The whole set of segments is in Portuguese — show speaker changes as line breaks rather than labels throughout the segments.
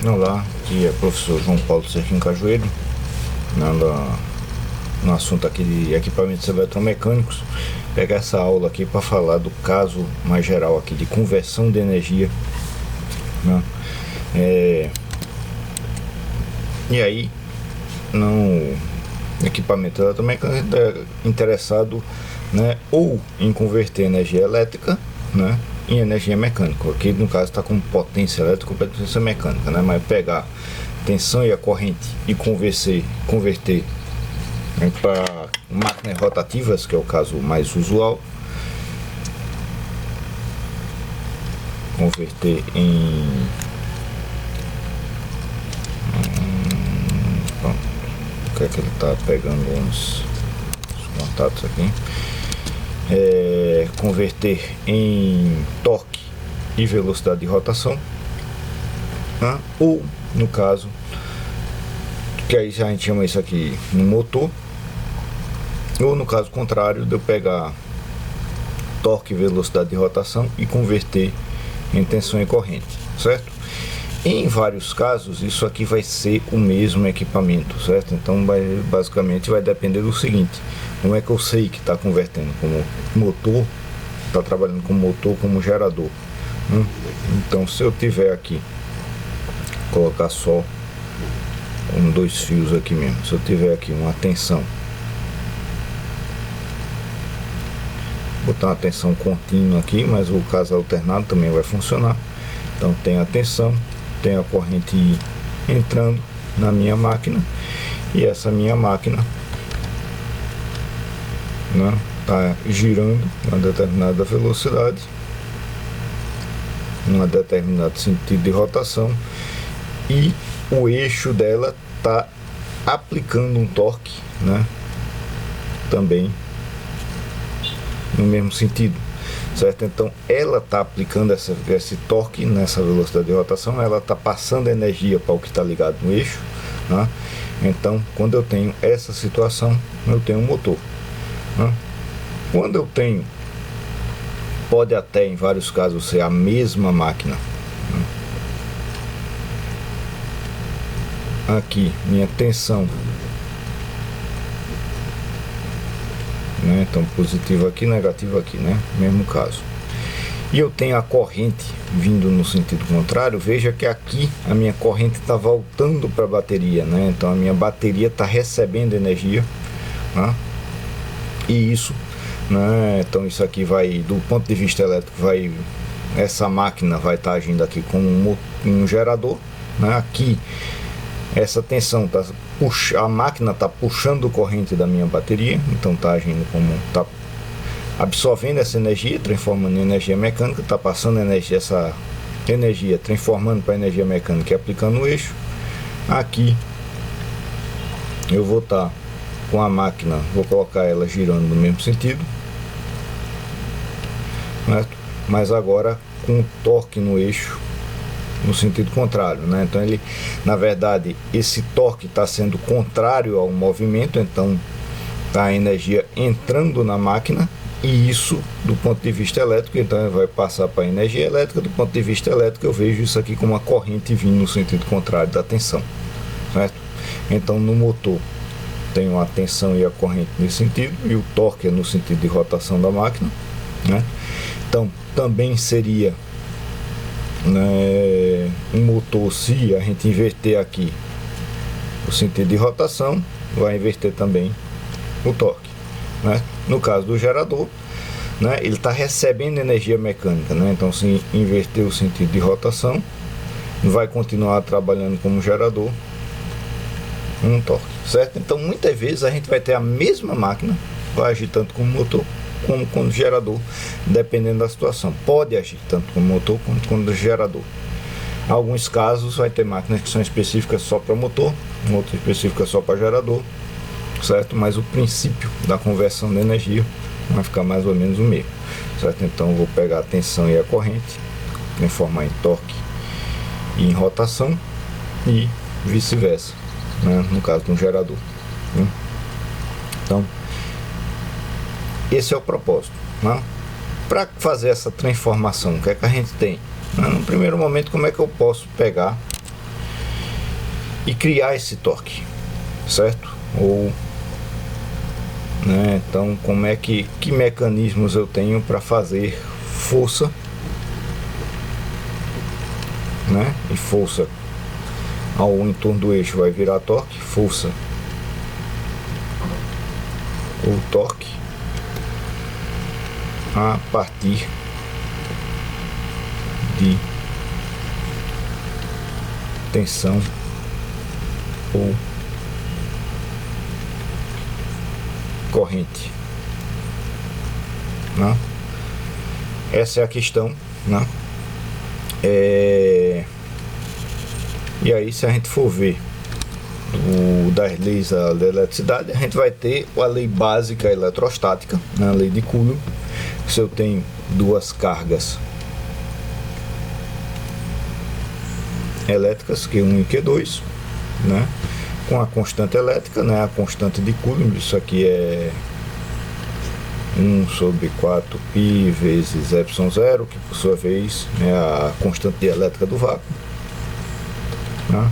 Olá, aqui é o professor João Paulo Cerquim Cajueiro, no assunto aqui de equipamentos eletromecânicos. Pegar essa aula aqui para falar do caso mais geral aqui de conversão de energia, né? E aí, no equipamento eletromecânico é interessado, né, ou em converter energia elétrica, né, em energia mecânica. Aqui no caso está com potência elétrica ou potência mecânica, né? Mas pegar tensão e a corrente e converter, né, para máquinas rotativas, que é o caso mais usual, converter em o que é que ele está pegando os contatos aqui, converter em torque e velocidade de rotação, né? Ou no caso, que aí a gente chama isso aqui no motor, ou no caso contrário, de eu pegar torque e velocidade de rotação e converter em tensão e corrente, certo? Em vários casos, isso aqui vai ser o mesmo equipamento, certo? Então, basicamente, vai depender do seguinte: como é que eu sei que está convertendo como motor, está trabalhando como motor, como gerador, né? Então, se eu tiver aqui, colocar só com dois fios aqui mesmo, se eu tiver aqui uma tensão, botar uma tensão contínua aqui, mas o caso alternado também vai funcionar. Então, tem a tensão, tem a corrente entrando na minha máquina, e essa minha máquina, né, tá girando a determinada velocidade, um determinado sentido de rotação, e o eixo dela tá aplicando um torque, né, também no mesmo sentido, certo? Então ela está aplicando esse torque nessa velocidade de rotação, ela está passando energia para o que está ligado no eixo, né? Então, quando eu tenho essa situação, eu tenho um motor, né? Quando eu tenho, pode até em vários casos ser a mesma máquina, né? Aqui minha tensão, né? Então positivo aqui, negativo aqui, né? Mesmo caso. E eu tenho a corrente vindo no sentido contrário. Veja que aqui a minha corrente está voltando para a bateria, né? Então a minha bateria está recebendo energia, né? E isso, né? Então isso aqui vai, do ponto de vista elétrico, essa máquina vai estar agindo aqui como um gerador, né? Aqui essa tensão tá a máquina está puxando corrente da minha bateria, então está agindo como, está absorvendo essa energia, transformando em energia mecânica, está passando essa energia, transformando para energia mecânica e aplicando no eixo. Aqui eu vou estar com a máquina, vou colocar ela girando no mesmo sentido, né? Mas agora com torque no eixo no sentido contrário, né? Então ele, na verdade, esse torque está sendo contrário ao movimento, então tá a energia entrando na máquina, e isso do ponto de vista elétrico, então vai passar para a energia elétrica. Do ponto de vista elétrico, eu vejo isso aqui como uma corrente vindo no sentido contrário da tensão, certo? Então no motor tem a tensão e a corrente nesse sentido, e o torque é no sentido de rotação da máquina, né? Então também seria, né, um motor, se a gente inverter aqui o sentido de rotação, vai inverter também o torque, né? No caso do gerador, né, ele está recebendo energia mecânica, né? Então se inverter o sentido de rotação, vai continuar trabalhando como gerador, um torque, certo? Então muitas vezes a gente vai ter a mesma máquina, vai agir tanto como motor como gerador, dependendo da situação. Pode agir tanto como motor quanto como gerador. Em alguns casos vai ter máquinas que são específicas só para motor, outras específicas só para gerador, certo? Mas o princípio da conversão de energia vai ficar mais ou menos o mesmo, certo? Então eu vou pegar a tensão e a corrente, transformar em torque e em rotação, e vice-versa, né? No caso de um gerador, né? Então esse é o propósito, né? Para fazer essa transformação, o que é que a gente tem? No primeiro momento, como é que eu posso pegar e criar esse torque, certo? Ou, né, então como é que mecanismos eu tenho para fazer força, né? E força ao entorno do eixo vai virar torque, força ou torque a partir de tensão ou corrente, né? Essa é a questão, né? E aí, se a gente for ver das leis da eletricidade, a gente vai ter a lei básica eletrostática, né? A lei de Coulomb. Se eu tenho duas cargas elétricas, Q1 e Q2, né, com a constante elétrica, né, a constante de Coulomb, isso aqui é 1 sobre 4π vezes ε0, que por sua vez é a constante elétrica do vácuo, né.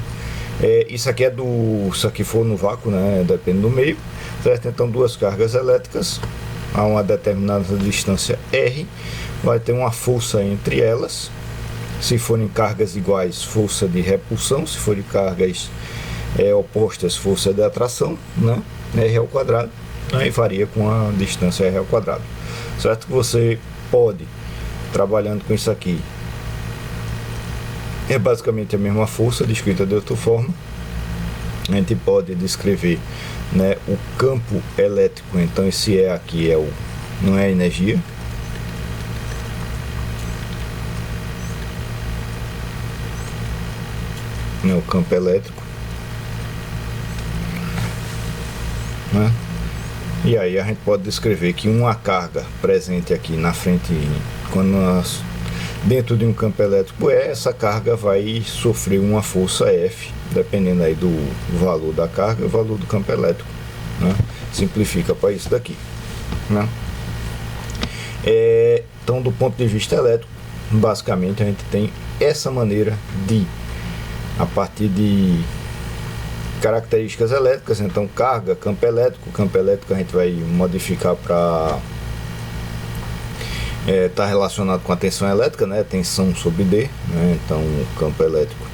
Isso aqui se aqui for no vácuo, né, depende do meio, certo? Então duas cargas elétricas a uma determinada distância R, vai ter uma força entre elas. Se forem cargas iguais, força de repulsão. Se forem cargas opostas, força de atração, né? R ao quadrado, aí varia com a distância R ao quadrado, certo? Que você pode, trabalhando com isso aqui, é basicamente a mesma força descrita de outra forma. A gente pode descrever, né, o campo elétrico. Então esse E aqui não é energia, o campo elétrico, né? E aí a gente pode descrever que uma carga presente aqui na frente, dentro de um campo elétrico essa carga vai sofrer uma força F, dependendo aí do valor da carga e o valor do campo elétrico, né? Simplifica para isso daqui, né? Então, do ponto de vista elétrico, basicamente a gente tem essa maneira de, a partir de características elétricas, então carga, campo elétrico a gente vai modificar para tá relacionado com a tensão elétrica, né? Tensão sobre D, né? Então o campo elétrico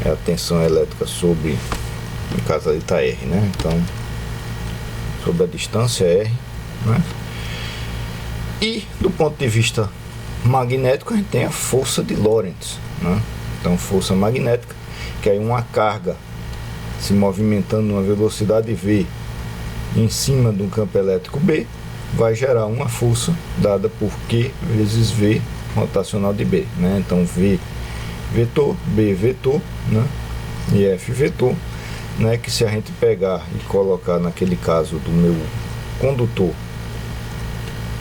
é a tensão elétrica sobre, no caso ali está R, né? Então sobre a distância R, né? E do ponto de vista magnético a gente tem a força de Lorentz, né? Então força magnética, que é uma carga se movimentando numa velocidade V em cima de um campo elétrico B, vai gerar uma força dada por Q vezes V rotacional de B, né? Então V vetor, B vetor, né? E F vetor, né? Que se a gente pegar e colocar naquele caso do meu condutor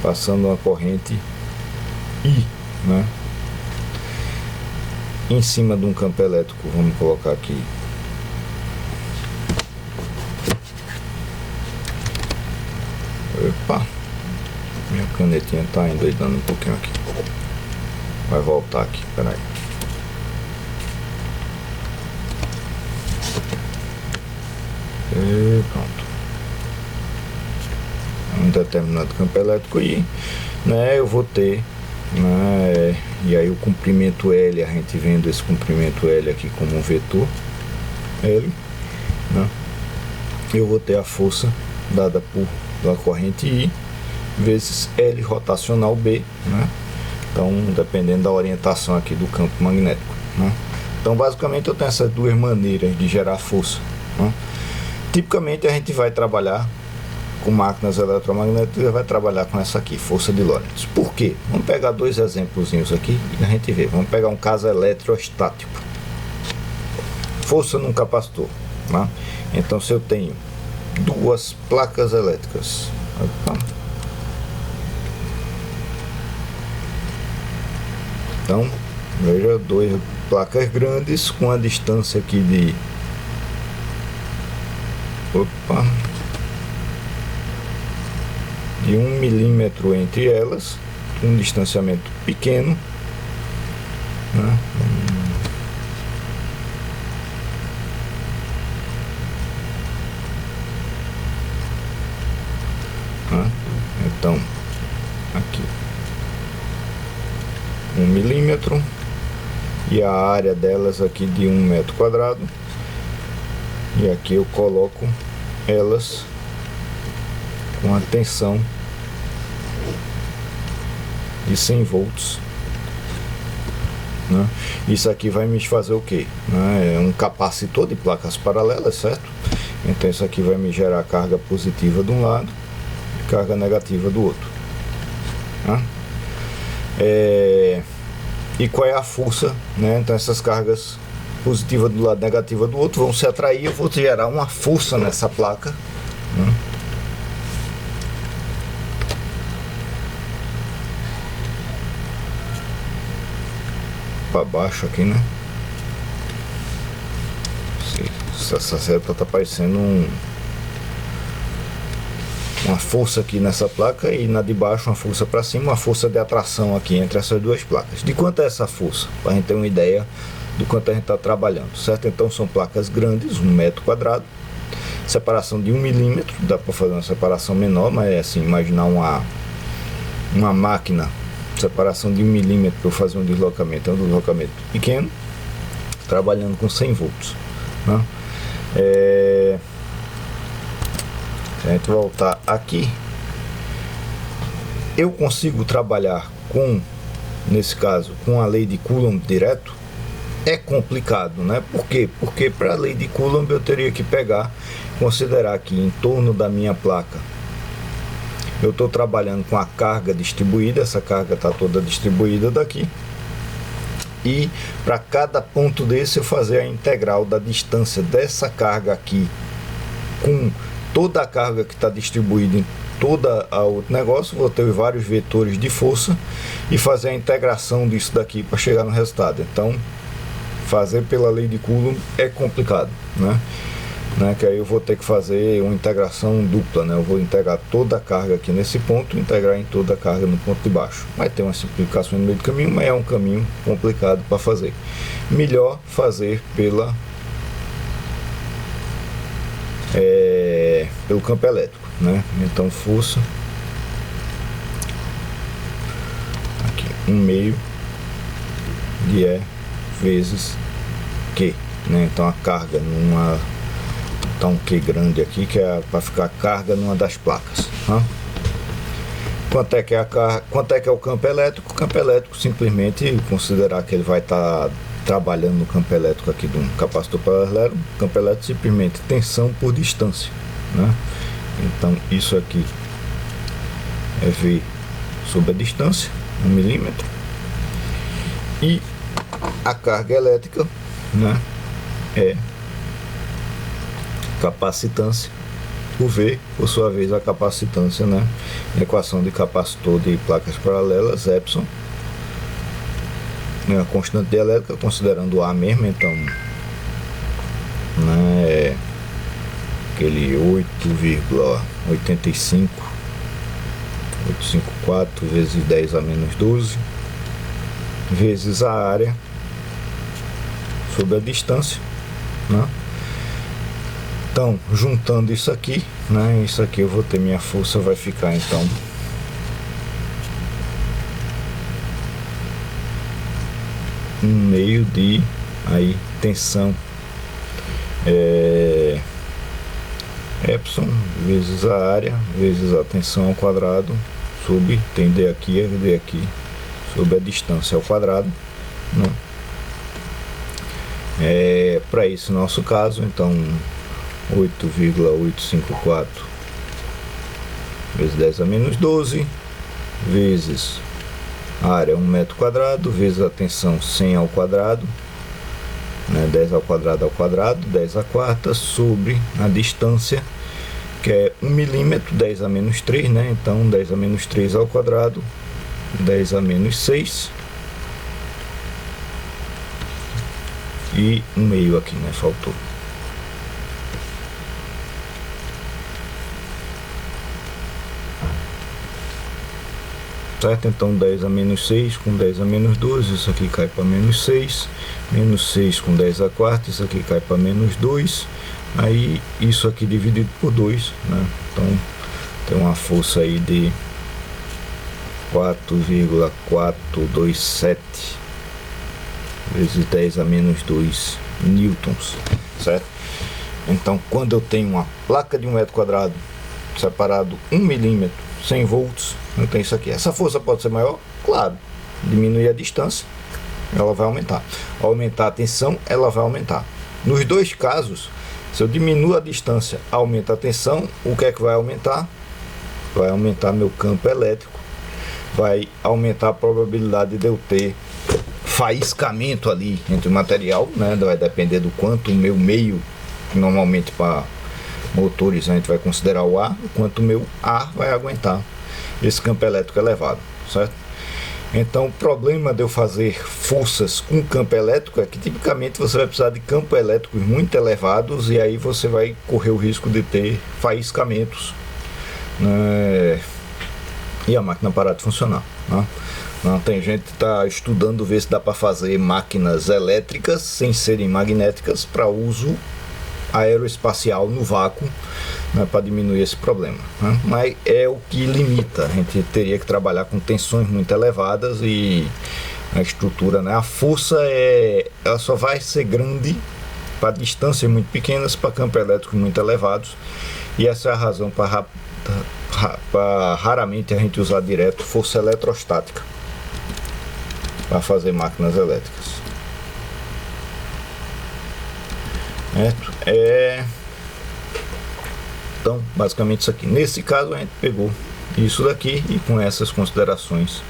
passando uma corrente I, né, em cima de um campo elétrico, vamos colocar aqui minha canetinha tá endoidando um pouquinho aqui, vai voltar aqui, peraí. E pronto, um determinado campo elétrico aí, né, eu vou ter, né, e aí o comprimento L, a gente vendo esse comprimento L aqui como um vetor L, né, eu vou ter a força dada por da corrente I vezes L rotacional B, né? Então dependendo da orientação aqui do campo magnético, né? Então basicamente eu tenho essas duas maneiras de gerar força, né? Tipicamente a gente vai trabalhar com máquinas eletromagnéticas, vai trabalhar com essa aqui, força de Lorentz. Por quê? Vamos pegar dois exemplozinhos aqui e a gente vê. Vamos pegar um caso eletrostático, força num capacitor, né? Então se eu tenho duas placas elétricas, então veja, duas placas grandes com a distância aqui de de 1 milímetro entre elas, um distanciamento pequeno, né? e a área delas aqui de 1 metro quadrado. E aqui eu coloco elas com a tensão de 100 volts, né? Isso aqui vai me fazer o que? É um capacitor de placas paralelas, certo? Então isso aqui vai me gerar carga positiva de um lado e carga negativa do outro, né? E qual é a força, né? Então essas cargas positiva do lado, negativa do outro vão se atrair. Eu vou gerar uma força nessa placa, né? Para baixo aqui, né? Essa seta tá parecendo uma força aqui nessa placa, e na de baixo uma força para cima, uma força de atração aqui entre essas duas placas. De quanto é essa força? Para a gente ter uma ideia do quanto a gente está trabalhando, certo? Então são placas grandes, 1 metro quadrado, separação de 1 milímetro. Dá para fazer uma separação menor, mas é assim, imaginar uma máquina, separação de 1 milímetro para eu fazer um deslocamento, é um deslocamento pequeno, trabalhando com 100 volts, né? Se a gente voltar aqui, eu consigo trabalhar com, nesse caso, com a lei de Coulomb direto. É complicado, né? Por quê? Porque para a lei de Coulomb eu teria que considerar que em torno da minha placa eu estou trabalhando com a carga distribuída. Essa carga está toda distribuída daqui, e para cada ponto desse eu fazer a integral da distância dessa carga aqui com toda a carga que está distribuída em toda a outro negócio. Vou ter vários vetores de força e fazer a integração disso daqui para chegar no resultado. Então fazer pela lei de Coulomb é complicado, né? Que aí eu vou ter que fazer uma integração dupla, né? Eu vou integrar toda a carga aqui nesse ponto, integrar em toda a carga no ponto de baixo. Vai ter uma simplificação no meio do caminho, mas é um caminho complicado para fazer. Melhor fazer pelo campo elétrico, né? Então força aqui 1/2 de E vezes Q, né? Então a carga numa, tá um Q grande aqui, que é para ficar carga numa das placas, né? Quanto é que é a carga, quanto é que é o campo elétrico? O campo elétrico, simplesmente considerar que ele vai estar trabalhando no campo elétrico aqui de um capacitor paralelo. O campo elétrico simplesmente tensão por distância, né? Então isso aqui é V sobre a distância, 1 milímetro, e a carga elétrica, né, é capacitância, o V, por sua vez, a capacitância, né? Equação de capacitor de placas paralelas, Epson, né, a constante de elétrica, considerando o A mesmo. Então, né, é aquele 8,854 vezes 10 a menos 12 vezes a área sobre a distância, né? Então, juntando isso aqui, né, isso aqui eu vou ter, minha força vai ficar então 1/2 de aí tensão Epson vezes a área vezes a tensão ao quadrado sobre, tem D aqui e D aqui, sobre a distância ao quadrado, né? Para esse nosso caso, então 8,854 vezes 10 a menos 12 vezes a área 1 metro quadrado vezes a tensão 100 ao quadrado, né, 10 ao quadrado, 10 a quarta, sobre a distância, que é 1 milímetro, 10 a menos 3, né? Então 10 a menos 3 ao quadrado, 10 a menos 6 e 1/2 aqui, né? Faltou. Certo? Então 10 a menos 6 com 10 a menos 12, isso aqui cai para menos 6, menos 6 com 10 a quarta, isso aqui cai para menos 2, aí isso aqui dividido por 2, né? Então tem uma força aí de 4,427 vezes 10 a menos 2 newtons, certo? Então, quando eu tenho uma placa de 1 metro quadrado separado 1 milímetro, 100 volts, eu tenho isso aqui. Essa força pode ser maior? Claro. Diminuir a distância, ela vai aumentar. Ao aumentar a tensão, ela vai aumentar. Nos dois casos, se eu diminuo a distância, aumenta a tensão, o que é que vai aumentar? Vai aumentar meu campo elétrico, vai aumentar a probabilidade de eu ter faiscamento ali entre o material, né? Vai depender do quanto o meu meio, normalmente para motores a gente vai considerar o ar, o quanto o meu ar vai aguentar esse campo elétrico elevado, certo? Então o problema de eu fazer forças com campo elétrico é que tipicamente você vai precisar de campos elétricos muito elevados e aí você vai correr o risco de ter faiscamentos, né? E a máquina parar de funcionar, né? Não, tem gente que está estudando ver se dá para fazer máquinas elétricas sem serem magnéticas para uso aeroespacial no vácuo, né, para diminuir esse problema, né? Mas é o que limita. A gente teria que trabalhar com tensões muito elevadas e a estrutura, né, a força ela só vai ser grande para distâncias muito pequenas, para campos elétricos muito elevados, e essa é a razão para raramente a gente usar direto força eletrostática para fazer máquinas elétricas. Então, basicamente isso aqui. Nesse caso a gente pegou isso daqui e com essas considerações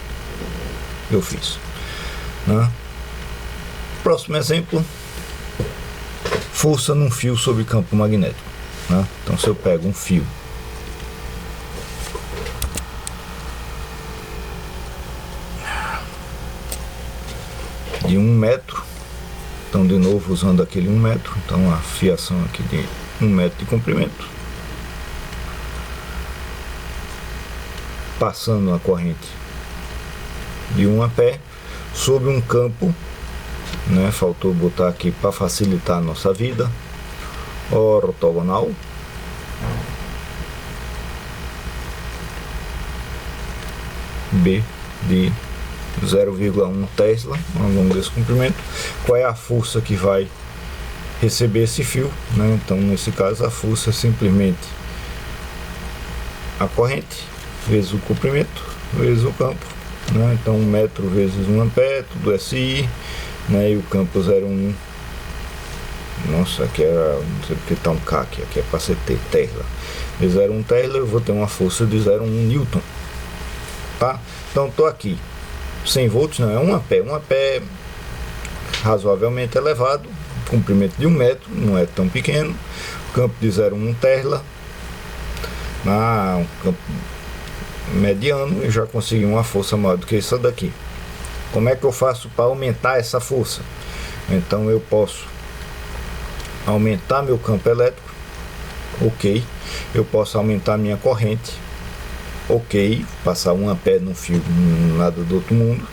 eu fiz, né? Próximo exemplo: força num fio sobre campo magnético, né? Então, se eu pego um fio de 1 metro, então de novo usando aquele 1 metro, então a fiação aqui de 1 metro de comprimento, passando a corrente de 1 ampere sobre um campo, né, faltou botar aqui para facilitar a nossa vida, ortogonal, B de 0,1 Tesla ao longo desse comprimento. Qual é a força que vai receber esse fio, né? Então, nesse caso, a força é simplesmente a corrente vezes o comprimento vezes o campo, né? Então, 1 metro vezes 1 ampere, tudo SI, né? E o campo 0,1. Nossa, aqui era, não sei porque está um K aqui é para ser Tesla. De 0,1 Tesla, eu vou ter uma força de 0,1 Newton, tá? Então, estou aqui 100 volts, não é 1 ampere. 1 ampere razoavelmente elevado, comprimento de 1 metro, não é tão pequeno, campo de 0,1 Tesla, um campo mediano, e já consegui uma força maior do que essa daqui. Como é que eu faço para aumentar essa força? Então eu posso aumentar meu campo elétrico, ok. Eu posso aumentar minha corrente, ok. Passar 1 ampere no fio, nada do outro mundo,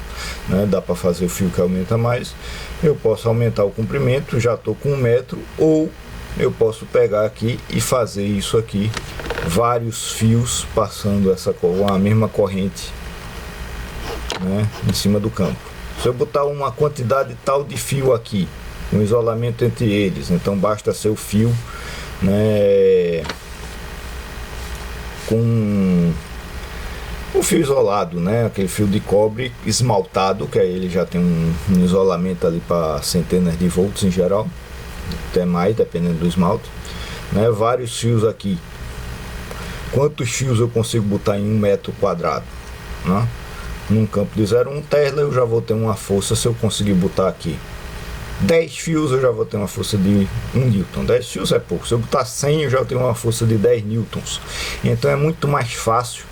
né? Dá para fazer o fio que aumenta mais. Eu posso aumentar o comprimento, já estou com 1 metro, ou eu posso pegar aqui e fazer isso aqui, vários fios passando a mesma corrente, né, em cima do campo. Se eu botar uma quantidade tal de fio aqui, um isolamento entre eles, então basta ser o fio, né, com um fio isolado, né, aquele fio de cobre esmaltado, que aí ele já tem um isolamento ali para centenas de volts em geral, até mais dependendo do esmalte, né, vários fios aqui. Quantos fios eu consigo botar em 1 metro quadrado, né? Num campo de 0,1 Tesla eu já vou ter uma força, se eu conseguir botar aqui 10 fios eu já vou ter uma força de 1 Newton. 10 fios é pouco, se eu botar 100 eu já tenho uma força de 10 newtons. Então é muito mais fácil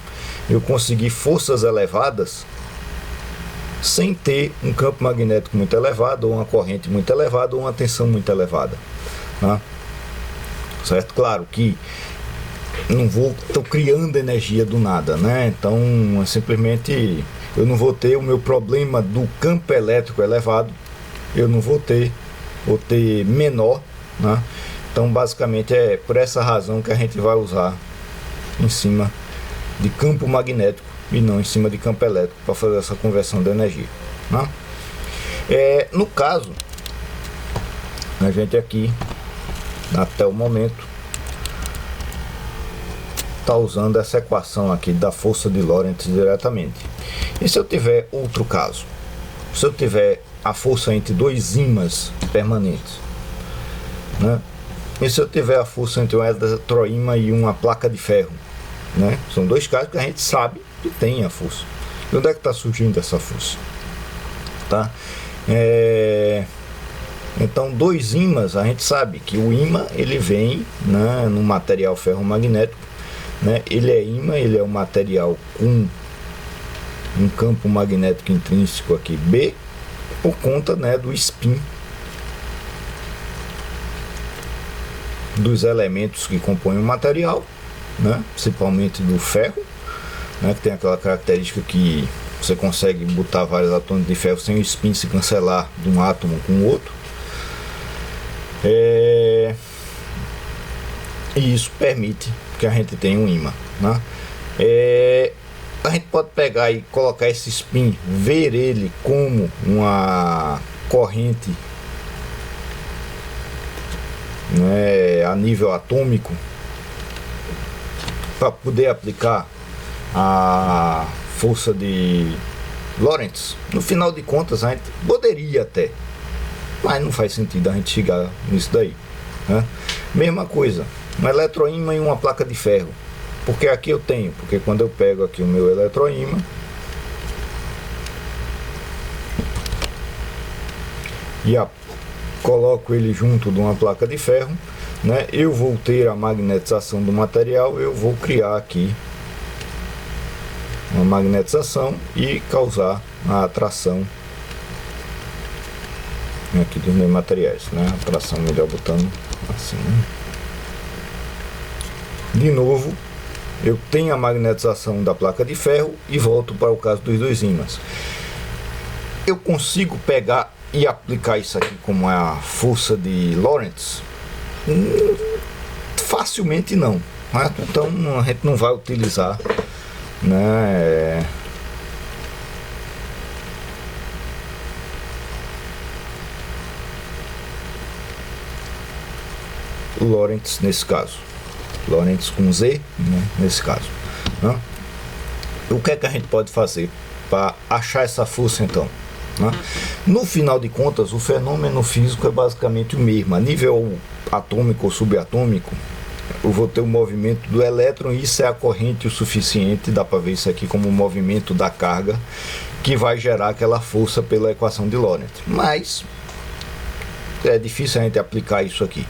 eu conseguir forças elevadas sem ter um campo magnético muito elevado, ou uma corrente muito elevada, ou uma tensão muito elevada, né? Certo? Claro que não estou criando energia do nada, né? Então simplesmente eu não vou ter o meu problema do campo elétrico elevado, eu não vou ter menor, né? Então basicamente é por essa razão que a gente vai usar em cima de campo magnético e não em cima de campo elétrico para fazer essa conversão de energia, né? No caso, a gente aqui, até o momento, está usando essa equação aqui da força de Lorentz diretamente. E se eu tiver outro caso? Se eu tiver a força entre dois ímãs permanentes, né? E se eu tiver a força entre um eletroímã e uma placa de ferro, né? São dois casos que a gente sabe que tem a força. E onde é que está surgindo essa força? Tá? Então, dois ímãs, a gente sabe que o ímã ele vem, né, no material ferromagnético, né? Ele é ímã, ele é um material com um campo magnético intrínseco aqui B, por conta, né, do spin dos elementos que compõem o material, né, principalmente do ferro, né, que tem aquela característica que você consegue botar vários átomos de ferro sem o spin se cancelar de um átomo com o outro. E isso permite que a gente tenha um ímã, né? A gente pode pegar e colocar esse spin, ver ele como uma corrente, né, a nível atômico, para poder aplicar a força de Lorentz. No final de contas, a gente poderia até, mas não faz sentido a gente chegar nisso daí, né? Mesma coisa, um eletroímã e uma placa de ferro. Porque aqui eu tenho, porque quando eu pego aqui o meu eletroímã e coloco ele junto de uma placa de ferro, né, eu vou ter a magnetização do material, eu vou criar aqui uma magnetização e causar a atração aqui dos meus materiais, né? Atração, melhor botando assim, né? De novo, eu tenho a magnetização da placa de ferro e volto para o caso dos dois ímãs. Eu consigo pegar e aplicar isso aqui como a força de Lorentz? Facilmente não, né? Então a gente não vai utilizar, né, o Lorentz nesse caso. Lorentz com Z, né, nesse caso, né? O que é que a gente pode fazer para achar essa força então, né? No final de contas, o fenômeno físico é basicamente o mesmo. A nível atômico ou subatômico, eu vou ter o movimento do elétron, e isso é a corrente o suficiente, dá para ver isso aqui como o movimento da carga, que vai gerar aquela força pela equação de Lorentz. Mas é difícil a gente aplicar isso aqui,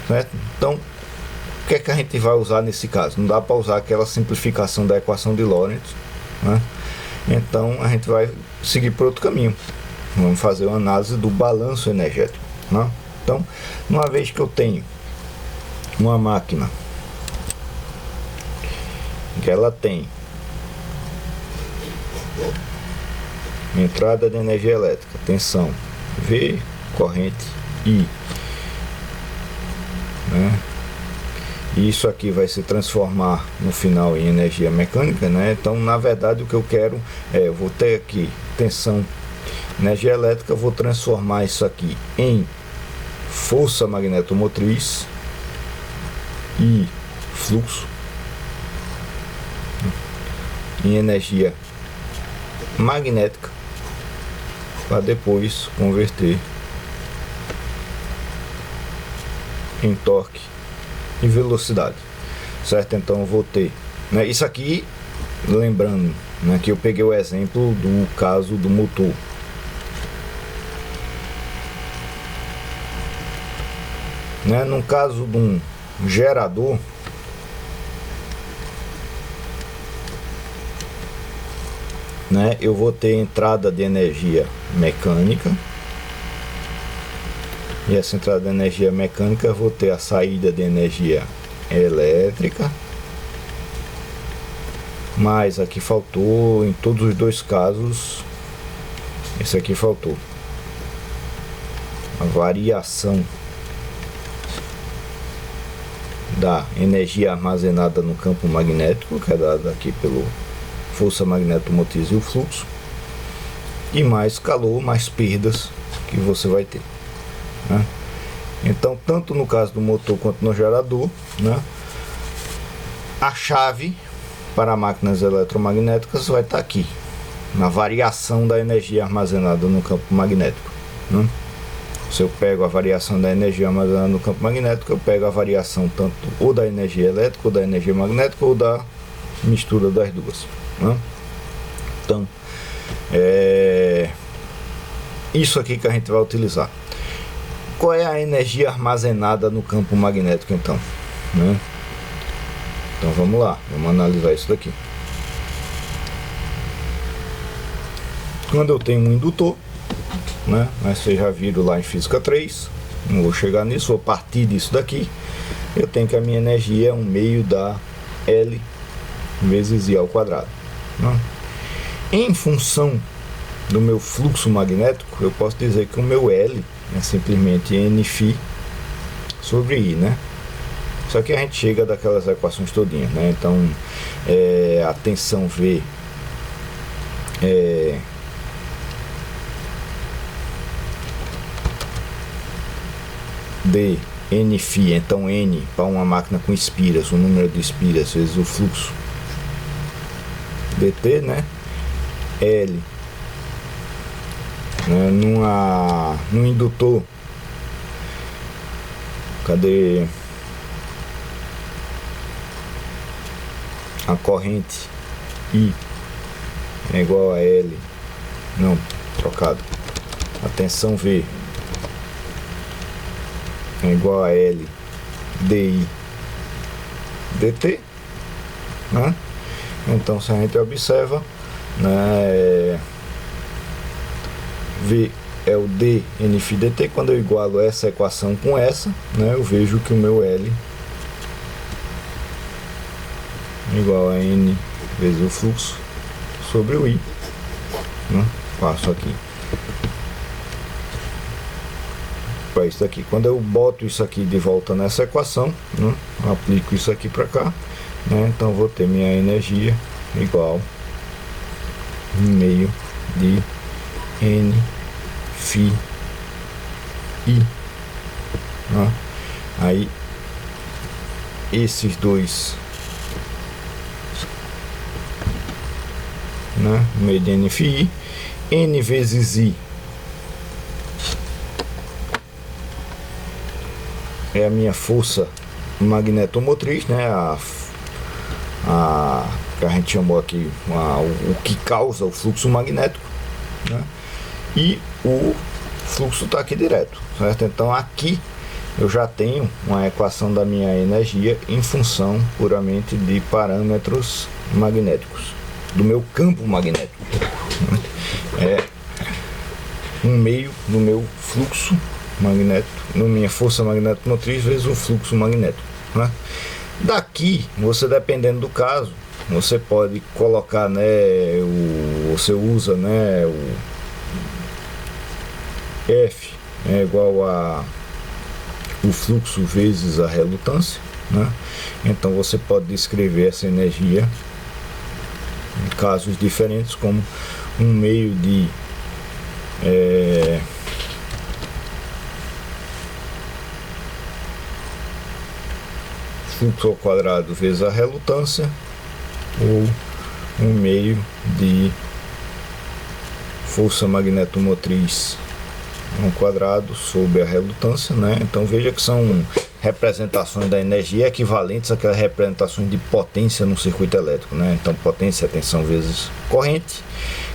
né? Então, o que é que a gente vai usar nesse caso? Não dá para usar aquela simplificação da equação de Lorentz, né? Então a gente vai seguir por outro caminho. Vamos fazer uma análise do balanço energético, né? Então, uma vez que eu tenho uma máquina que ela tem entrada de energia elétrica, tensão V, corrente I, né? E isso aqui vai se transformar no final em energia mecânica, né? Então, na verdade, o que eu quero eu vou ter aqui tensão, energia elétrica, vou transformar isso aqui em força magnetomotriz e fluxo, em energia magnética, para depois converter em torque e velocidade, certo? Então eu vou ter, né, isso aqui, lembrando, né, que eu peguei o exemplo do caso do motor, né? No caso de um gerador, né, eu vou ter entrada de energia mecânica, e essa entrada de energia mecânica eu vou ter a saída de energia elétrica, mas aqui faltou, em todos os dois casos, esse aqui faltou a variação da energia armazenada no campo magnético, que é dada aqui pelo força magnetomotriz e o fluxo, e mais calor, mais perdas que você vai ter, né? Então, tanto no caso do motor quanto no gerador, né, a chave para máquinas eletromagnéticas vai estar aqui, na variação da energia armazenada no campo magnético, né? Se eu pego a variação da energia armazenada no campo magnético, eu pego a variação tanto ou da energia elétrica, ou da energia magnética, ou da mistura das duas, né? Então, isso aqui que a gente vai utilizar. Qual é a energia armazenada no campo magnético, então, né? Então vamos lá, vamos analisar isso daqui. Quando eu tenho um indutor, né, mas vocês já viram lá em física 3, não vou chegar nisso, vou partir disso daqui. Eu tenho que a minha energia é 1/2 da L vezes I ao quadrado, né? Em função do meu fluxo magnético, eu posso dizer que o meu L é simplesmente Nφ sobre I, né? Só que a gente chega daquelas equações todinhas, né? Então, a tensão V de Nφ, então N para uma máquina com espiras, o número de espiras vezes o fluxo dt, né? L, né? No indutor, cadê a corrente I é igual a L, não, trocado, a tensão V é igual a L di dt, né? Então, se a gente observa, né, V é o d Nφ dt. Quando eu igualo essa equação com essa, né, eu vejo que o meu L é igual a N vezes o fluxo sobre o I, né? Passo aqui para isso aqui. Quando eu boto isso aqui de volta nessa equação, né, aplico isso aqui para cá, né, então vou ter minha energia igual 1/2 de Nφ I, né? Aí esses dois, né, 1/2 de Nφ I, N vezes I é a minha força magnetomotriz, né? Que a gente chamou aqui o que causa o fluxo magnético, né? E o fluxo está aqui direto, certo? Então aqui eu já tenho uma equação da minha energia em função puramente de parâmetros magnéticos do meu campo magnético, né? É 1/2 do meu fluxo magnético, na minha força magnetomotriz vezes o fluxo magnético, né? Daqui, você, dependendo do caso, você pode colocar, né, você usa, né, o F é igual a o fluxo vezes a relutância, né? Então você pode descrever essa energia em casos diferentes como 1/2 de fluxo ao quadrado vezes a relutância, ou 1/2 de força magnetomotriz ao quadrado sobre a relutância, né? Então veja que são representações da energia equivalentes àquelas representações de potência no circuito elétrico, né? Então potência é tensão vezes corrente,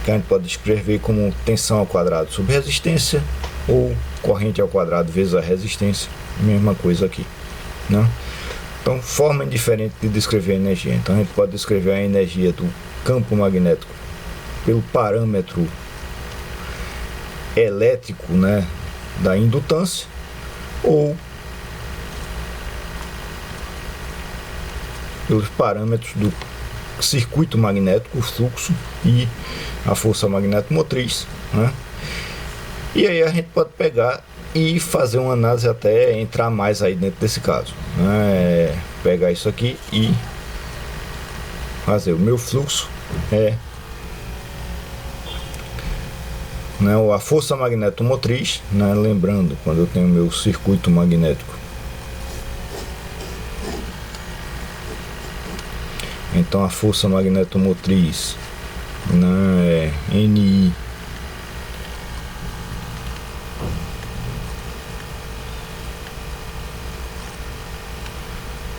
que a gente pode escrever como tensão ao quadrado sobre resistência, ou corrente ao quadrado vezes a resistência, mesma coisa aqui, né? Então, forma diferente de descrever a energia. Então, a gente pode descrever a energia do campo magnético pelo parâmetro elétrico, né, da indutância, ou pelos parâmetros do circuito magnético, o fluxo e a força magnetomotriz, né? E aí a gente pode pegar e fazer uma análise até entrar mais aí dentro desse caso, né? Pegar isso aqui e fazer o meu fluxo né, a força magnetomotriz, né, lembrando, quando eu tenho meu circuito magnético. Então a força magnetomotriz, né, é NI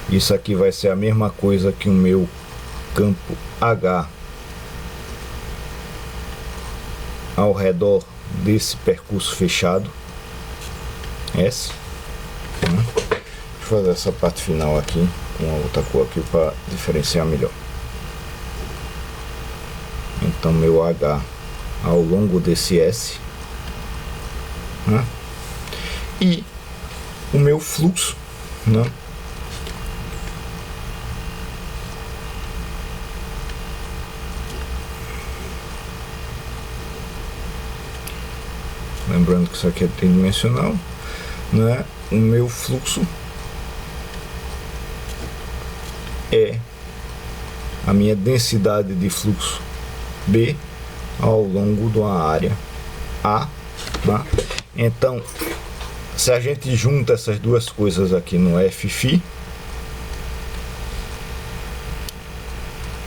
isso aqui vai ser a mesma coisa que o meu campo H ao redor desse percurso fechado S, né? Deixa eu fazer essa parte final aqui com a outra cor aqui para diferenciar melhor. Então meu H ao longo desse S, né? E o meu fluxo, né? Lembrando que isso aqui é tridimensional, né? O meu fluxo é a minha densidade de fluxo B ao longo de uma área A, né? Então, se a gente junta essas duas coisas aqui no Fφ,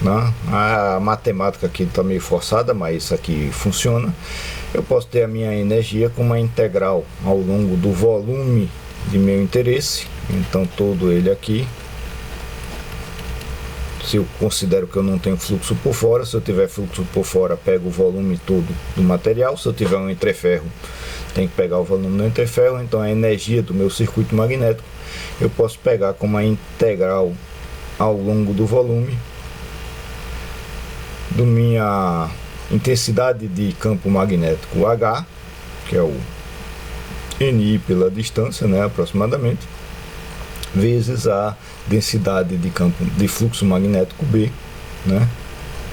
né? A matemática aqui está meio forçada, mas isso aqui funciona. Eu posso ter a minha energia como uma integral ao longo do volume de meu interesse, então todo ele aqui. Se eu considero que eu não tenho fluxo por fora, se eu tiver fluxo por fora, pego o volume todo do material. Se eu tiver um entreferro, tem que pegar o volume do entreferro. Então a energia do meu circuito magnético eu posso pegar como uma integral ao longo do volume da minha intensidade de campo magnético H, que é o NI pela distância, né, aproximadamente, vezes a densidade de campo de fluxo magnético B, né,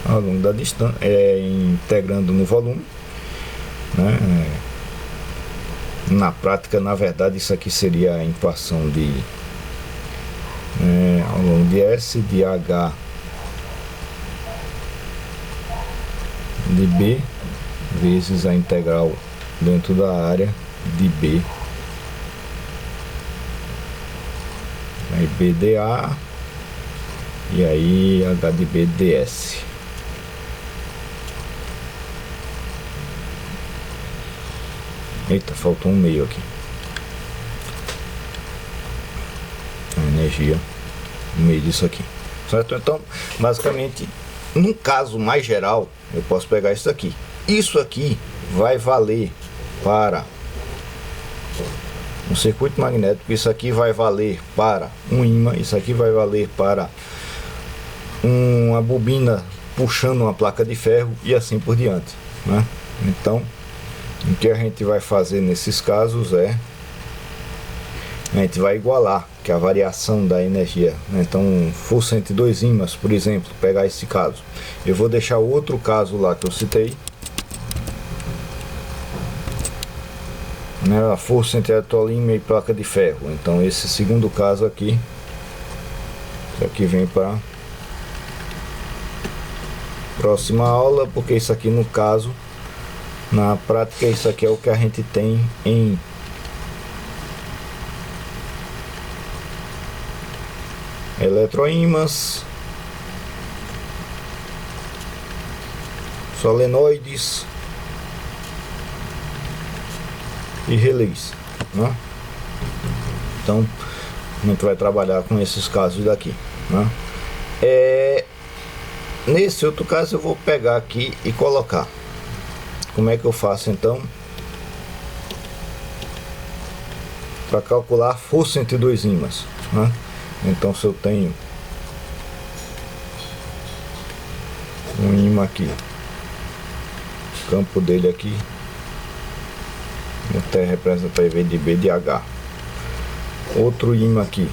ao longo da distância, integrando no volume, né. Na prática, na verdade, isso aqui seria a equação de ao longo de S de H de B vezes a integral dentro da área de B, aí B dA e aí H de B ds. Eita, faltou um meio aqui. A energia no meio disso aqui, certo? Então, basicamente, num caso mais geral, eu posso pegar isso aqui. Isso aqui vai valer para um circuito magnético, isso aqui vai valer para um ímã, isso aqui vai valer para uma bobina puxando uma placa de ferro e assim por diante, né? Então, o que a gente vai fazer nesses casos é a gente vai igualar que a variação da energia, né? Então, força entre dois ímãs, por exemplo, pegar esse caso, eu vou deixar outro caso lá que eu citei, né? A força entre eletroímã e placa de ferro. Então, esse segundo caso aqui, isso aqui vem para próxima aula, porque isso aqui, no caso, na prática, isso aqui é o que a gente tem em eletroímãs, solenoides e relés, né? Então a gente vai trabalhar com esses casos daqui, né? Nesse outro caso eu vou pegar aqui e colocar. Como é que eu faço então para calcular a força entre dois ímãs, né? Então, se eu tenho um ímã aqui, o campo dele aqui, o T representa V de B de H, outro ímã aqui,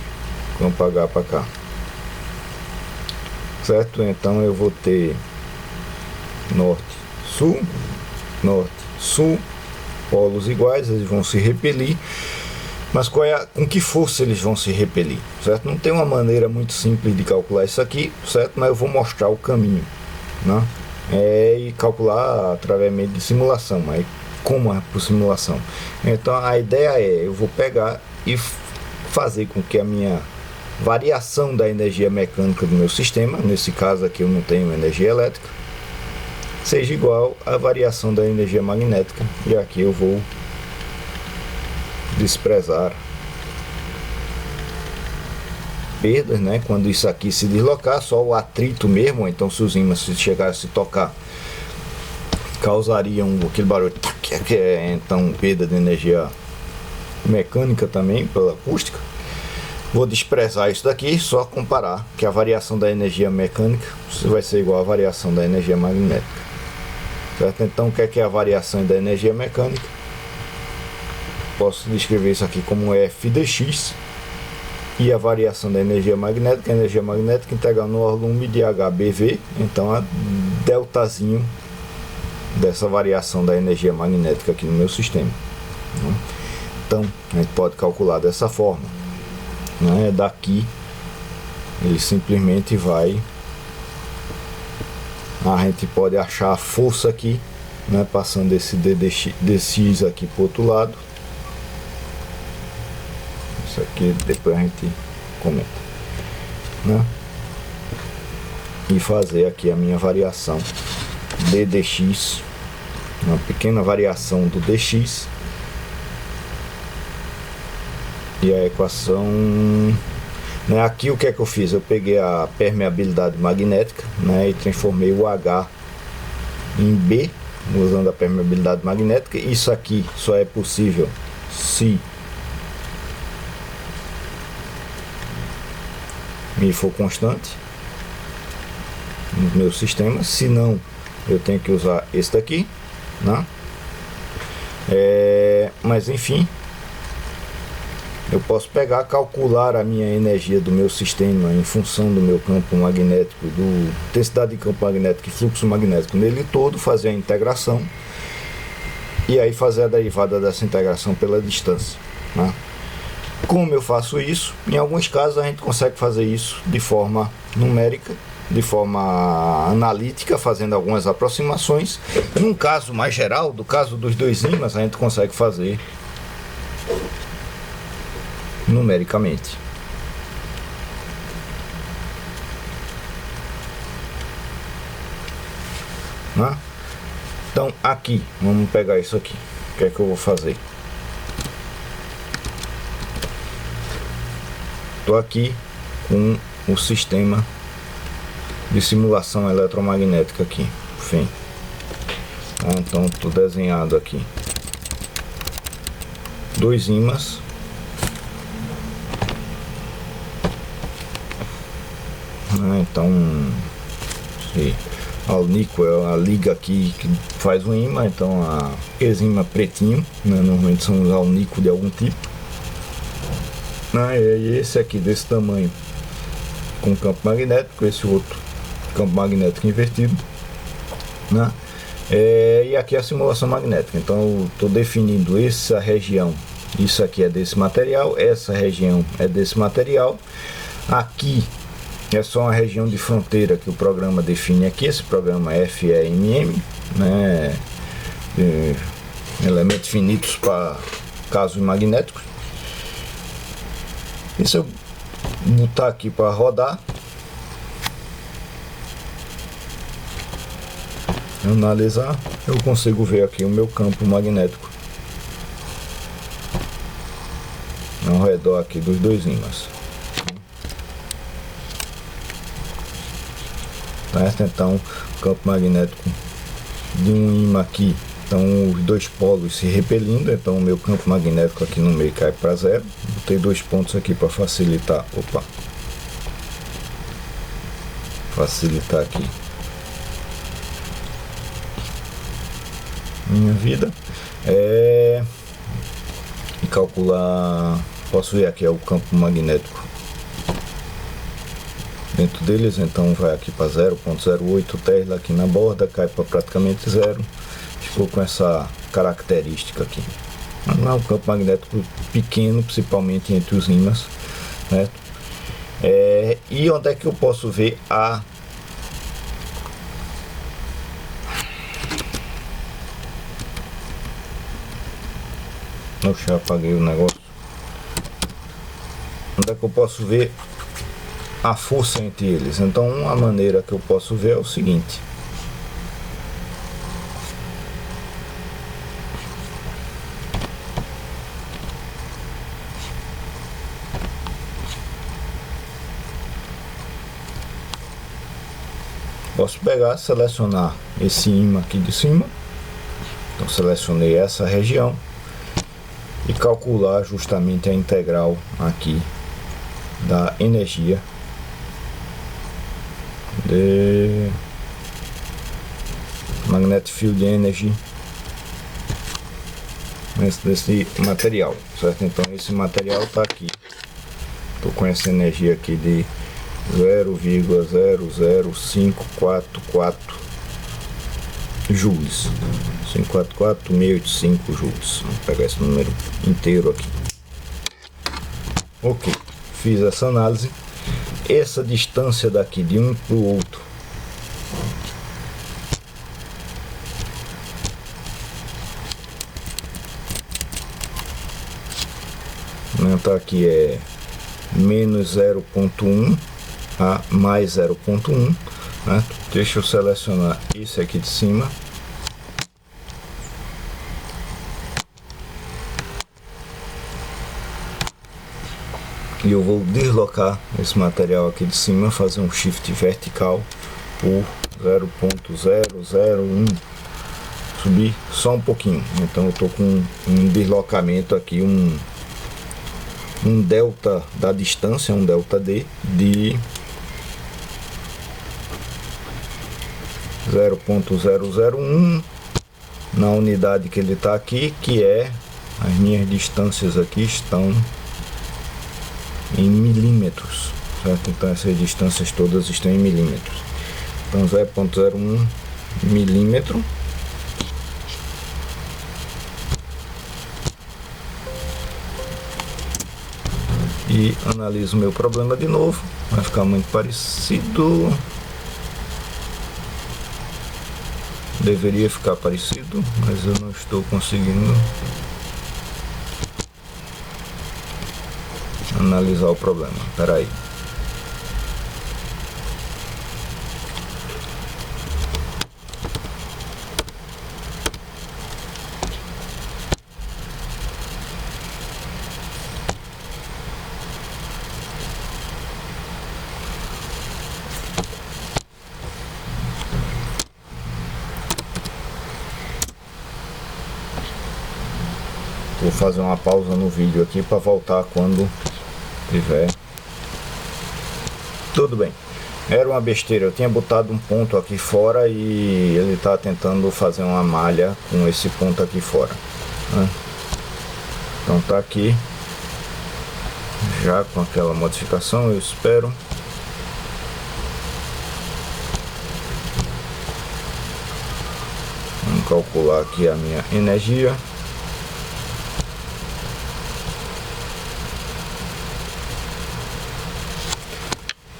campo H para cá, certo? Então eu vou ter norte, sul, polos iguais, eles vão se repelir. Mas com que força eles vão se repelir, certo? Não tem uma maneira muito simples de calcular isso aqui, certo? Mas eu vou mostrar o caminho, né? E calcular através de simulação, mas como por simulação. Então a ideia é, eu vou pegar e fazer com que a minha variação da energia mecânica do meu sistema, nesse caso aqui eu não tenho energia elétrica, seja igual à variação da energia magnética, e aqui eu vou desprezar perdas, né? Quando isso aqui se deslocar, só o atrito mesmo, ou então se os ímãs chegarem a se tocar, causariam aquele barulho, que é então perda de energia mecânica também, pela acústica. Vou desprezar isso daqui, só comparar que a variação da energia mecânica vai ser igual à variação da energia magnética. Certo? Então, o que é a variação da energia mecânica? Posso descrever isso aqui como F de x, e a variação da energia magnética integral no órgão de HBV, então a deltazinho dessa variação da energia magnética aqui no meu sistema. Então, a gente pode calcular dessa forma. Né? Daqui, ele simplesmente vai... A gente pode achar a força aqui, né? Passando esse dx aqui para o outro lado. Isso aqui depois a gente comenta, né? E fazer aqui a minha variação d dx, uma pequena variação do dx, e a equação, né? Aqui o que é que eu fiz? Eu peguei a permeabilidade magnética, né? E transformei o H em B, usando a permeabilidade magnética. Isso aqui só é possível se mi for constante no meu sistema, se não eu tenho que usar esse daqui, né? Mas enfim, eu posso pegar, calcular a minha energia do meu sistema em função do meu campo magnético, do intensidade de campo magnético e fluxo magnético nele todo, fazer a integração e aí fazer a derivada dessa integração pela distância, né? Como eu faço isso? Em alguns casos a gente consegue fazer isso de forma numérica, de forma analítica, fazendo algumas aproximações. Num caso mais geral, do caso dos dois ímãs, a gente consegue fazer numericamente. Né? Então aqui, vamos pegar isso aqui. O que é que eu vou fazer? Estou aqui com o sistema de simulação eletromagnética aqui, enfim. Então estou desenhado aqui dois ímãs, então a alnícoa é a liga aqui que faz o ímã, então esse ímã pretinho, né, normalmente são os alnícoos de algum tipo. E esse aqui desse tamanho com campo magnético, esse outro campo magnético invertido, né? E aqui a simulação magnética. Então eu estou definindo essa região, isso aqui é desse material, essa região é desse material, aqui é só uma região de fronteira que o programa define aqui. Esse programa FEMM, né? Elementos finitos para casos magnéticos. E se eu botar aqui para rodar, analisar, eu consigo ver aqui o meu campo magnético ao redor aqui dos dois ímãs. Então, o campo magnético de um ímã aqui, então os dois polos se repelindo, então o meu campo magnético aqui no meio cai para zero. Botei dois pontos aqui para facilitar, facilitar aqui minha vida. E calcular, posso ver aqui é o campo magnético dentro deles, então vai aqui para 0,08 Tesla aqui na borda, cai para praticamente zero. Ficou com essa característica aqui. Não é um campo magnético pequeno, principalmente entre os ímãs, né? E onde é que eu posso ver a Oxe, apaguei o negócio. Onde é que eu posso ver a força entre eles? Então, uma maneira que eu posso ver é o seguinte. Posso pegar, selecionar esse ímã aqui de cima. Então selecionei essa região e calcular justamente a integral aqui da energia de Magnetic Field Energy desse material, certo? Então esse material está aqui. Estou com essa energia aqui de 0,00544 joules, 544685 joules. Vamos pegar esse número inteiro aqui. Ok, fiz essa análise. Essa distância daqui de um para o outro tá aqui é menos 0,1 a mais 0,1, né? Deixa eu selecionar esse aqui de cima e eu vou deslocar esse material aqui de cima, fazer um shift vertical por 0,001, subir só um pouquinho. Então eu estou com um deslocamento aqui, um delta da distância, um delta D de 0,001 na unidade que ele está aqui, que é, as minhas distâncias aqui estão em milímetros, certo? Então essas distâncias todas estão em milímetros. Então 0,01 milímetro. E analiso o meu problema de novo. Vai ficar muito parecido. Deveria ficar parecido, mas eu não estou conseguindo analisar o problema. Espera aí. Vou fazer uma pausa no vídeo aqui para voltar quando tiver. Tudo bem. Era uma besteira, eu tinha botado um ponto aqui fora e ele está tentando fazer uma malha com esse ponto aqui fora, né? Então tá aqui já com aquela modificação, eu espero. Vamos calcular aqui a minha energia.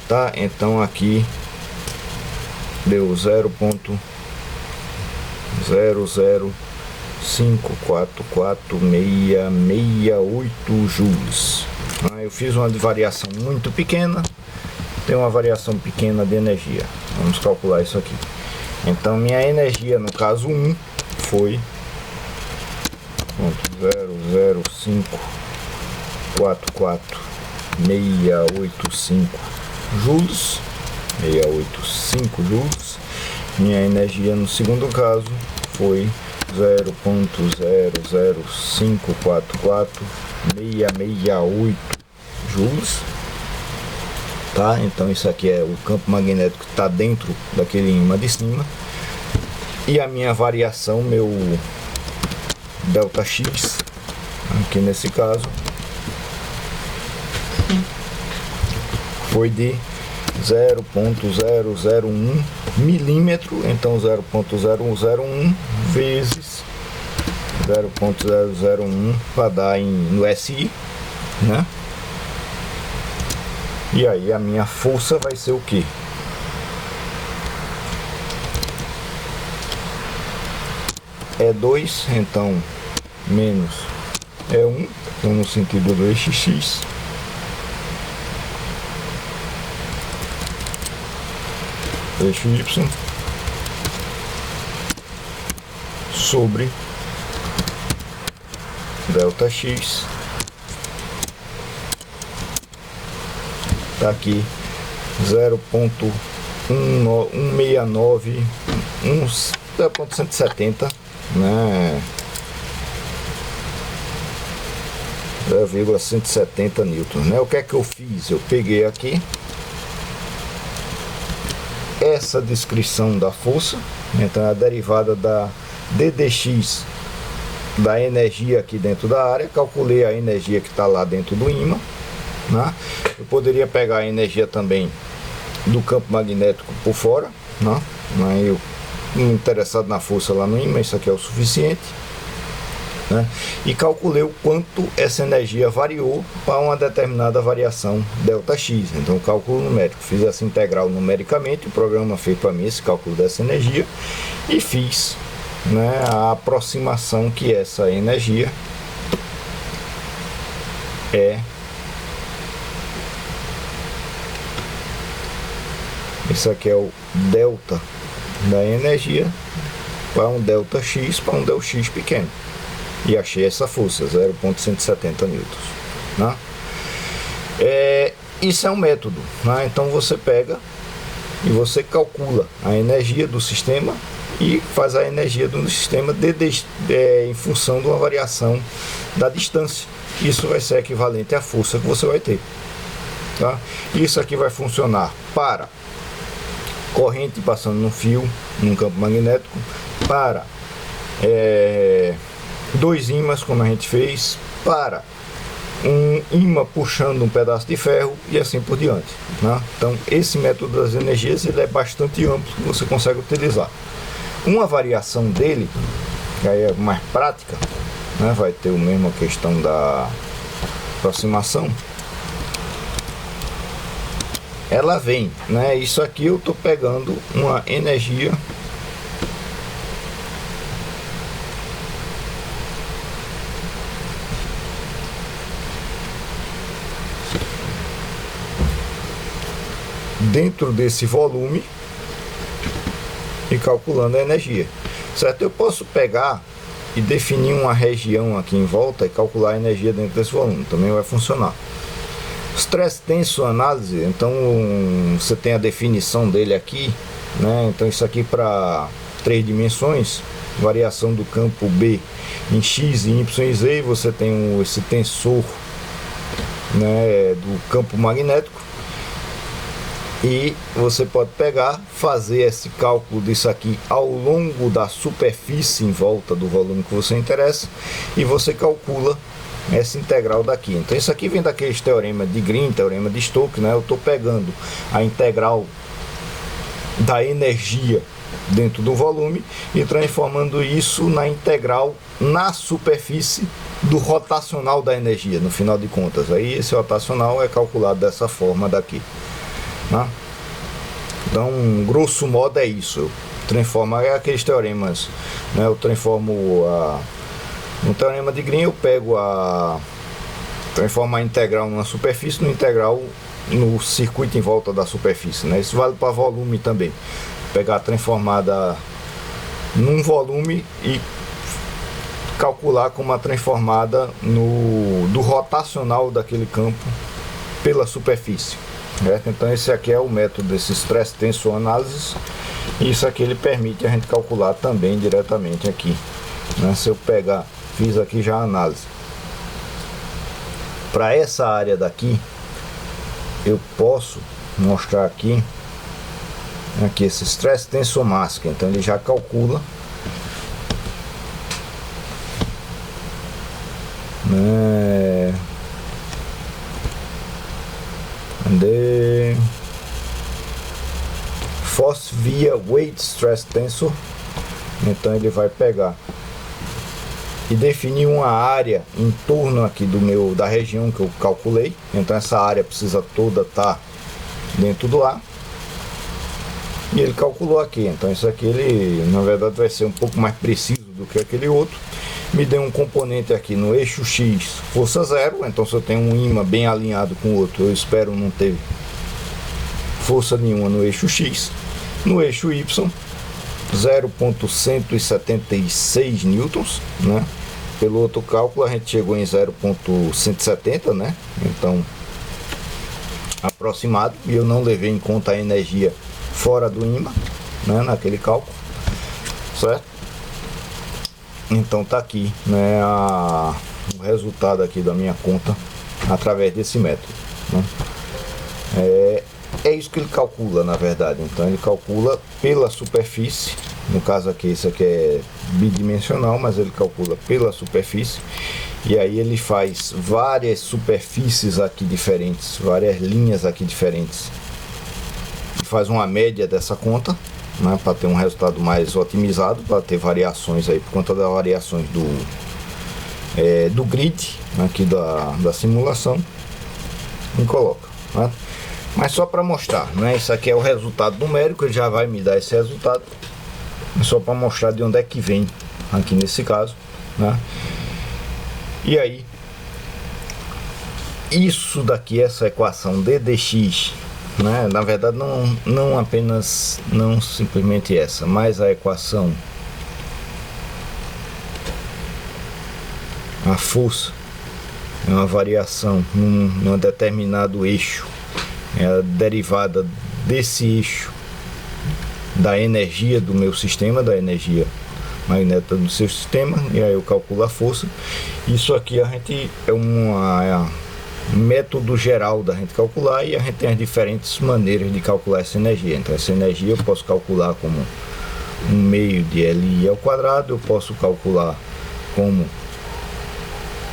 Tá, então aqui deu 0,005446668 joules. Eu fiz uma variação muito pequena, tem uma variação pequena de energia. Vamos calcular isso aqui. Então minha energia no caso 1 foi 0,005446685 joules, 685 joules. Minha energia no segundo caso foi 0,005446668 joules, tá? Então isso aqui é o campo magnético que está dentro daquele ímã de cima, e a minha variação, meu delta X aqui nesse caso foi de 0,001 milímetro. Então 0,001 vezes 0,001 para dar no SI, né? E aí a minha força vai ser o que? É 2, então menos é 1, então no sentido do eixo X. Eixo Y sobre delta X. Tá aqui 0.169, 0.170, né? 0,170 newtons, né? O que é que eu fiz? Eu peguei aqui essa descrição da força, então a derivada da ddx da energia aqui dentro da área, calculei a energia que está lá dentro do ímã, né? Eu poderia pegar a energia também do campo magnético por fora, né? Mas eu interessado na força lá no ímã, isso aqui é o suficiente, né? E calculei o quanto essa energia variou para uma determinada variação ΔX. Então, cálculo numérico, fiz essa integral numericamente, o programa fez para mim esse cálculo dessa energia e fiz, né, a aproximação que essa energia é isso aqui é o delta da energia para um ΔX para um ΔX pequeno. E achei essa força, 0.170 newtons, né? Isso é um método, né? Então você pega e você calcula a energia do sistema e faz a energia do sistema em função de uma variação da distância. Isso vai ser equivalente à força que você vai ter, tá? Isso aqui vai funcionar para corrente passando no fio, num campo magnético, para dois ímãs, como a gente fez, para um ímã puxando um pedaço de ferro e assim por diante, né? Então esse método das energias ele é bastante amplo, você consegue utilizar. Uma variação dele, que aí é mais prática, né? Vai ter a mesma questão da aproximação. Ela vem, né? Isso aqui eu estou pegando uma energia dentro desse volume e calculando a energia, certo? Eu posso pegar e definir uma região aqui em volta e calcular a energia dentro desse volume, também vai funcionar. Stress tenso análise, então você tem a definição dele aqui, né? Então isso aqui para 3 dimensões, variação do campo B em X, Y e Z, você tem esse tensor, né, do campo magnético. E você pode pegar, fazer esse cálculo disso aqui ao longo da superfície em volta do volume que você interessa e você calcula essa integral daqui. Então isso aqui vem daqueles teorema de Green, teorema de Stokes, né? Eu estou pegando a integral da energia dentro do volume e transformando isso na integral na superfície do rotacional da energia, no final de contas. Aí esse rotacional é calculado dessa forma daqui. Então, grosso modo é isso. Eu transformo aqueles teoremas, né? Eu transformo no teorema de Green, eu pego transformo a integral numa superfície, no integral no circuito em volta da superfície, né? Isso vale para volume também. Pegar a transformada num volume e calcular como a transformada do rotacional daquele campo pela superfície. Então esse aqui é o método desse stress tensor analysis. Isso aqui ele permite a gente calcular também diretamente aqui, né? Se eu pegar, fiz aqui já a análise para essa área daqui, eu posso mostrar aqui esse stress tensor mask. Então ele já calcula, né, force via weight stress tensor. Então ele vai pegar e definir uma área em torno aqui da região que eu calculei. Então essa área precisa toda estar dentro do ar e ele calculou aqui. Então isso aqui ele na verdade vai ser um pouco mais preciso do que aquele outro me deu um componente aqui no eixo X, força 0. Então se eu tenho um ímã bem alinhado com o outro, eu espero não ter força nenhuma no eixo X. No eixo Y, 0,176 newtons, né? Pelo outro cálculo a gente chegou em 0,170, né? Então, aproximado, e eu não levei em conta a energia fora do ímã, né? Naquele cálculo, certo? Então tá aqui, né? O resultado aqui da minha conta através desse método, né? É isso que ele calcula, na verdade. Então ele calcula pela superfície. No caso aqui, esse aqui é bidimensional, mas ele calcula pela superfície. E aí ele faz várias superfícies aqui diferentes, várias linhas aqui diferentes. E faz uma média dessa conta, né, para ter um resultado mais otimizado, para ter variações aí por conta das variações do grid aqui da simulação. E coloca, né? Mas só para mostrar, né? Isso aqui é o resultado numérico, ele já vai me dar esse resultado. Só para mostrar de onde é que vem, aqui nesse caso, né? E aí, isso daqui, essa equação d dx, né? Na verdade não apenas, não simplesmente essa, mas a equação, a força é uma variação num determinado eixo, é a derivada desse eixo da energia do meu sistema, da energia magnética do seu sistema, e aí eu calculo a força. Isso aqui a gente é um método geral da gente calcular, e a gente tem as diferentes maneiras de calcular essa energia. Então essa energia eu posso calcular como 1/2 de LI ao quadrado, eu posso calcular como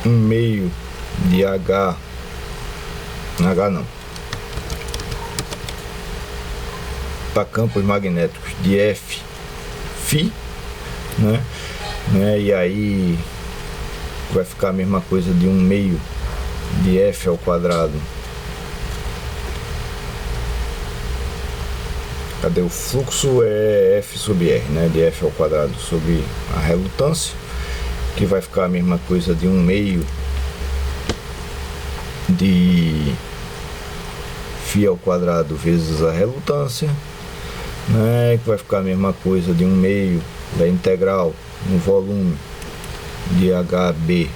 1/2 de H não, para campos magnéticos de F∅, né? E aí vai ficar a mesma coisa de 1/2 de F ao quadrado. Cadê o fluxo? É F sobre R, né? De F ao quadrado sobre a relutância, que vai ficar a mesma coisa de 1/2 de φ ao quadrado vezes a relutância, né? Que vai ficar a mesma coisa de 1/2 da integral no volume de HB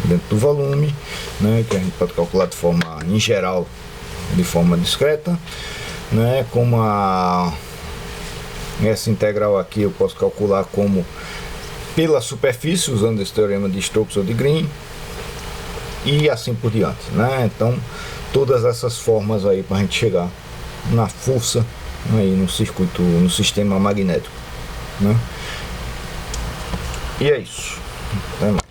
dentro do volume, né? Que a gente pode calcular de forma, em geral, de forma discreta, né? Como essa integral aqui eu posso calcular como pela superfície, usando esse teorema de Stokes ou de Green, e assim por diante, né? Então todas essas formas aí para a gente chegar na força aí no circuito, no sistema magnético, né? E é isso. Até mais.